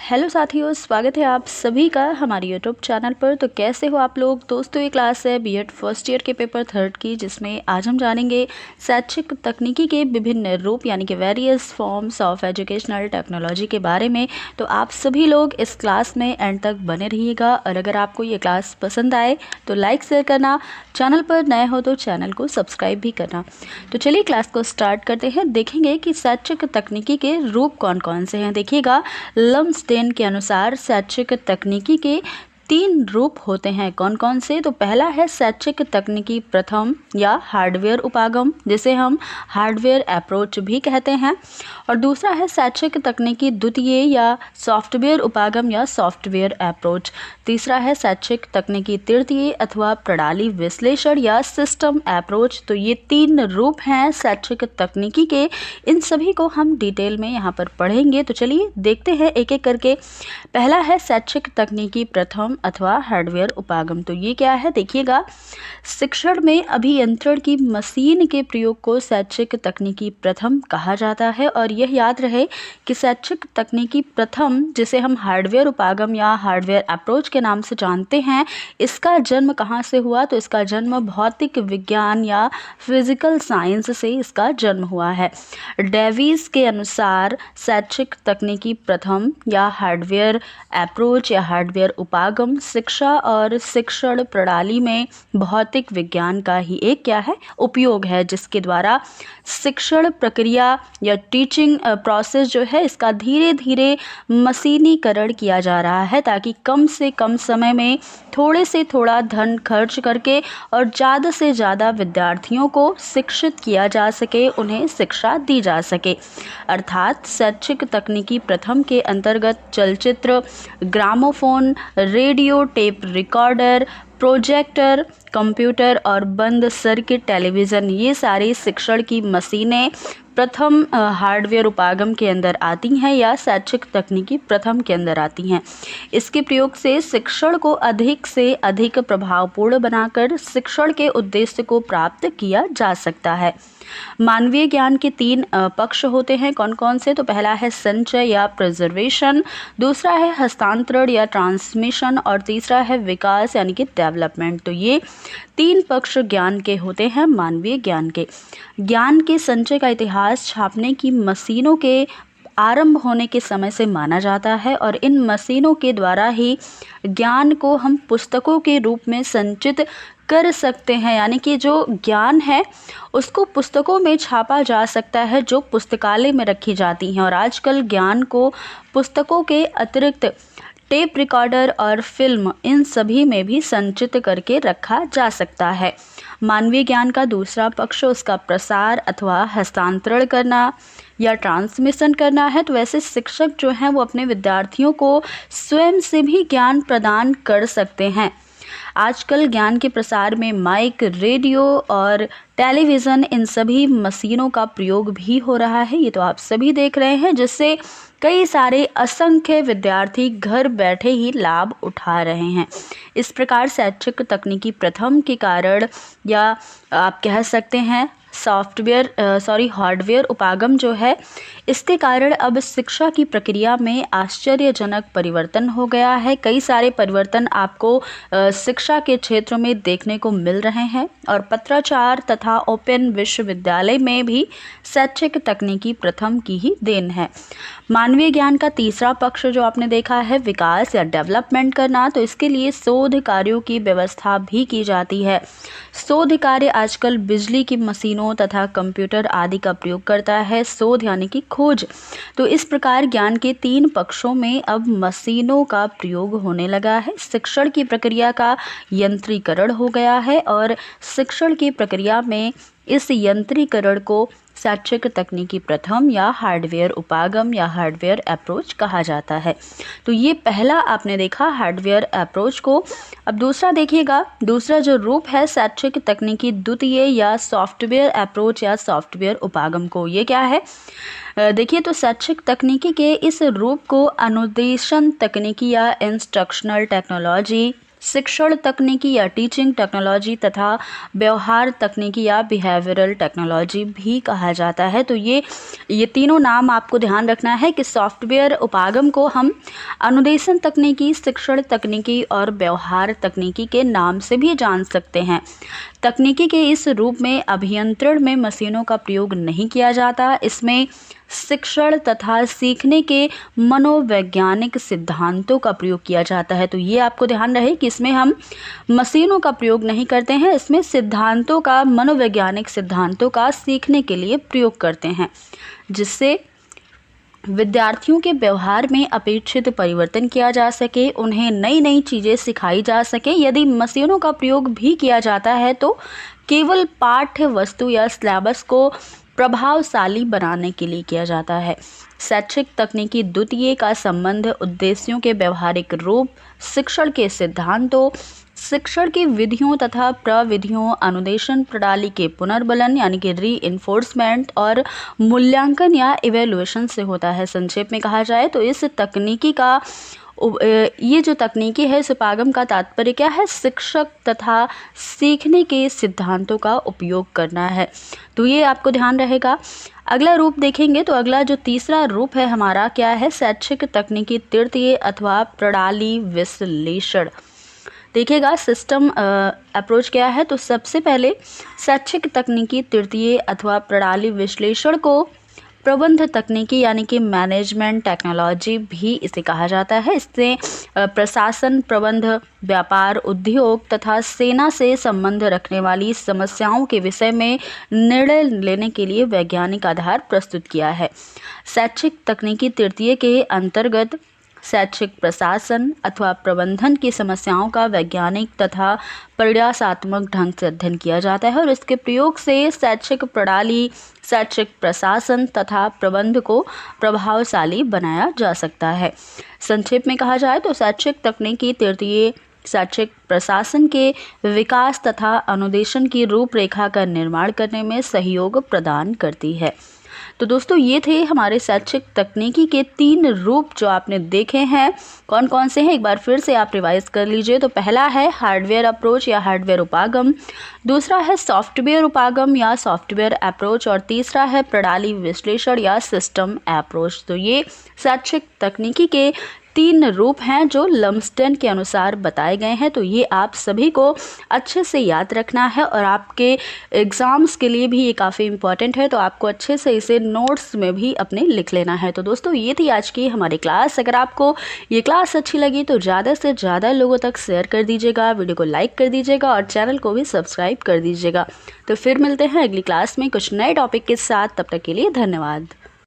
Hello साथियों, स्वागत है आप सभी का हमारे यूट्यूब चैनल पर। तो कैसे हो आप लोग दोस्तों। ये क्लास है बीएड फर्स्ट ईयर के पेपर 3 की, जिसमें आज हम जानेंगे शैक्षिक तकनीकी के विभिन्न रूप यानी कि various forms of educational technology के बारे में। तो आप सभी लोग इस क्लास में एंड तक बने रहिएगा और अगर आपको ये क्लास पसंद आए तो लाइक शेयर करना, चैनल पर नए हो तो चैनल को सब्सक्राइब भी करना। तो चलिए क्लास को स्टार्ट करते हैं। देखेंगे कि शैक्षिक तकनीकी के रूप कौन कौन से हैं। देखिएगा, लम्सडेन के अनुसार शैक्षिक तकनीकी के 3 रूप होते हैं। कौन कौन से। तो पहला है शैक्षिक तकनीकी प्रथम या हार्डवेयर उपागम, जिसे हम हार्डवेयर अप्रोच भी कहते हैं। और दूसरा है शैक्षिक तकनीकी द्वितीय या सॉफ्टवेयर उपागम या सॉफ्टवेयर अप्रोच। तीसरा है शैक्षिक तकनीकी तृतीय अथवा प्रणाली विश्लेषण या सिस्टम अप्रोच। तो ये 3 रूप हैं शैक्षिक तकनीकी के। इन सभी को हम डिटेल में यहाँ पर पढ़ेंगे। तो चलिए देखते हैं एक एक करके। पहला है शैक्षिक तकनीकी प्रथम अथवा हार्डवेयर उपागम। तो ये क्या है, देखिएगा। शिक्षण में अभियंत्रण की मशीन के प्रयोग को शैक्षिक तकनीकी प्रथम कहा जाता है। और यह याद रहे कि शैक्षिक तकनीकी प्रथम, जिसे हम हार्डवेयर उपागम या हार्डवेयर अप्रोच के नाम से जानते हैं, इसका जन्म कहाँ से हुआ। तो इसका जन्म भौतिक विज्ञान या फिजिकल साइंस से इसका जन्म हुआ है। डेविस के अनुसार शैक्षिक तकनीकी प्रथम या हार्डवेयर अप्रोच या हार्डवेयर उपागम शिक्षा और शिक्षण प्रणाली में भौतिक विज्ञान का ही एक क्या है, उपयोग है, जिसके द्वारा शिक्षण प्रक्रिया या टीचिंग प्रोसेस जो है, इसका धीरे धीरे मशीनीकरण किया जा रहा है, ताकि कम से कम समय में थोड़े से थोड़ा धन खर्च करके और ज़्यादा से ज़्यादा विद्यार्थियों को शिक्षित किया जा सके, उन्हें शिक्षा दी जा सके। अर्थात शैक्षिक तकनीकी प्रथम के अंतर्गत चलचित्र, gramophone, radio, tape recorder, projector, computer और बंद सर्किट टेलीविज़न, ये सारी शिक्षण की मशीनें प्रथम हार्डवेयर उपागम के अंदर आती हैं या शैक्षिक तकनीकी प्रथम के अंदर आती हैं। इसके प्रयोग से शिक्षण को अधिक से अधिक प्रभावपूर्ण बनाकर शिक्षण के उद्देश्य को प्राप्त किया जा सकता है। मानवीय ज्ञान के 3 पक्ष होते हैं। कौन कौन से। तो पहला है संचय या प्रिजर्वेशन, दूसरा है हस्तांतरण या ट्रांसमिशन और तीसरा है विकास यानी कि डेवलपमेंट। तो ये 3 पक्ष ज्ञान के होते हैं, मानवीय ज्ञान के। ज्ञान के संचय का इतिहास छापने की मशीनों के आरंभ होने के समय से माना जाता है और इन मशीनों के द्वारा ही ज्ञान को हम पुस्तकों के रूप में संचित कर सकते हैं। यानी कि जो ज्ञान है उसको पुस्तकों में छापा जा सकता है, जो पुस्तकालय में रखी जाती हैं। और आजकल ज्ञान को पुस्तकों के अतिरिक्त टेप रिकॉर्डर और फिल्म, इन सभी में भी संचित करके रखा जा सकता है। मानवीय ज्ञान का दूसरा पक्ष उसका प्रसार अथवा हस्तांतरण करना या ट्रांसमिशन करना है। तो वैसे शिक्षक जो हैं वो अपने विद्यार्थियों को स्वयं से भी ज्ञान प्रदान कर सकते हैं। आजकल ज्ञान के प्रसार में माइक, रेडियो और टेलीविज़न, इन सभी मशीनों का प्रयोग भी हो रहा है। ये तो आप सभी देख रहे हैं, जिससे कई सारे असंख्य विद्यार्थी घर बैठे ही लाभ उठा रहे हैं। इस प्रकार शैक्षिक तकनीकी प्रथम के कारण, या आप कह सकते हैं हार्डवेयर उपागम जो है, इसके कारण अब शिक्षा की प्रक्रिया में आश्चर्यजनक परिवर्तन हो गया है। कई सारे परिवर्तन आपको शिक्षा के क्षेत्र में देखने को मिल रहे हैं और पत्राचार तथा ओपन विश्वविद्यालय में भी शैक्षिक तकनीकी प्रथम की ही देन है। मानवीय ज्ञान का तीसरा पक्ष जो आपने देखा है, विकास या डेवलपमेंट करना। तो इसके लिए शोध कार्यों की व्यवस्था भी की जाती है। शोध कार्य आजकल बिजली की मशीनों तथा कंप्यूटर आदि का प्रयोग करता है। शोध यानी कि खोज। तो इस प्रकार ज्ञान के 3 पक्षों में अब मशीनों का प्रयोग होने लगा है। शिक्षण की प्रक्रिया का यंत्रीकरण हो गया है और शिक्षण की प्रक्रिया में इस यंत्रीकरण को शैक्षिक तकनीकी प्रथम या हार्डवेयर उपागम या हार्डवेयर अप्रोच कहा जाता है। तो ये पहला आपने देखा हार्डवेयर अप्रोच को। अब दूसरा देखिएगा, दूसरा जो रूप है शैक्षिक तकनीकी द्वितीय या सॉफ्टवेयर अप्रोच या सॉफ्टवेयर उपागम को, ये क्या है। देखिए, तो शैक्षिक तकनीकी के इस रूप को अनुदेशन तकनीकी या इंस्ट्रक्शनल टेक्नोलॉजी शिक्षण तकनीकी या टीचिंग टेक्नोलॉजी तथा व्यवहार तकनीकी या बिहेवियरल टेक्नोलॉजी भी कहा जाता है। तो ये तीनों नाम आपको ध्यान रखना है कि सॉफ्टवेयर उपागम को हम अनुदेशन तकनीकी, शिक्षण तकनीकी और व्यवहार तकनीकी के नाम से भी जान सकते हैं। तकनीकी के इस रूप में अभियंत्रण में मशीनों का प्रयोग नहीं किया जाता। इसमें शिक्षण तथा सीखने के मनोवैज्ञानिक सिद्धांतों का प्रयोग किया जाता है। तो ये आपको ध्यान रहे कि इसमें हम मशीनों का प्रयोग नहीं करते हैं, इसमें सिद्धांतों का, मनोवैज्ञानिक सिद्धांतों का सीखने के लिए प्रयोग करते हैं, जिससे विद्यार्थियों के व्यवहार में अपेक्षित परिवर्तन किया जा सके, उन्हें नई नई चीज़ें सिखाई जा सके। यदि मशीनों का प्रयोग भी किया जाता है तो केवल पाठ्य वस्तु या सिलेबस को प्रभावशाली बनाने के लिए किया जाता है। शैक्षिक तकनीकी द्वितीय का संबंध उद्देश्यों के व्यवहारिक रूप, शिक्षण के सिद्धांतों, शिक्षण की विधियों तथा प्रविधियों, अनुदेशन प्रणाली के पुनर्बलन यानी कि रीइंफोर्समेंट और मूल्यांकन या इवैल्यूएशन से होता है। संक्षेप में कहा जाए तो इस तकनीकी का ये जो तकनीकी है, इस उपागम का तात्पर्य क्या है? शिक्षक तथा सीखने के सिद्धांतों का उपयोग करना है। तो ये आपको ध्यान रहेगा। अगला रूप देखेंगे तो अगला जो तीसरा रूप है हमारा क्या है? शैक्षिक तकनीकी तृतीय अथवा प्रणाली विश्लेषण। देखिएगा सिस्टम अप्रोच क्या है। तो सबसे पहले शैक्षिक तकनीकी तृतीय अथवा प्रणाली विश्लेषण को प्रबंध तकनीकी यानी कि मैनेजमेंट टेक्नोलॉजी भी इसे कहा जाता है। इससे प्रशासन, प्रबंध, व्यापार, उद्योग तथा सेना से संबंध रखने वाली समस्याओं के विषय में निर्णय लेने के लिए वैज्ञानिक आधार प्रस्तुत किया है। शैक्षिक तकनीकी तृतीय के अंतर्गत शैक्षिक प्रशासन अथवा प्रबंधन की समस्याओं का वैज्ञानिक तथा प्रयासात्मक ढंग से अध्ययन किया जाता है और इसके प्रयोग से शैक्षिक प्रणाली, शैक्षिक प्रशासन तथा प्रबंध को प्रभावशाली बनाया जा सकता है। संक्षेप में कहा जाए तो शैक्षिक तकनीकी तृतीय शैक्षिक प्रशासन के विकास तथा अनुदेशन की रूपरेखा का निर्माण करने में सहयोग प्रदान करती है। तो दोस्तों ये थे हमारे शैक्षिक तकनीकी के 3 रूप जो आपने देखे हैं। कौन कौन से हैं एक बार फिर से आप रिवाइज कर लीजिए। तो पहला है हार्डवेयर अप्रोच या हार्डवेयर उपागम, दूसरा है सॉफ्टवेयर उपागम या सॉफ्टवेयर अप्रोच और तीसरा है प्रणाली विश्लेषण या सिस्टम अप्रोच। तो ये शैक्षिक तकनीकी के 3 रूप हैं जो लम्सडन के अनुसार बताए गए हैं। तो ये आप सभी को अच्छे से याद रखना है और आपके एग्ज़ाम्स के लिए भी ये काफ़ी इम्पॉर्टेंट है। तो आपको अच्छे से इसे नोट्स में भी अपने लिख लेना है। तो दोस्तों ये थी आज की हमारी क्लास। अगर आपको ये क्लास अच्छी लगी तो ज़्यादा से ज़्यादा लोगों तक शेयर कर दीजिएगा, वीडियो को लाइक कर दीजिएगा और चैनल को भी सब्सक्राइब कर दीजिएगा। तो फिर मिलते हैं अगली क्लास में कुछ नए टॉपिक के साथ। तब तक के लिए धन्यवाद।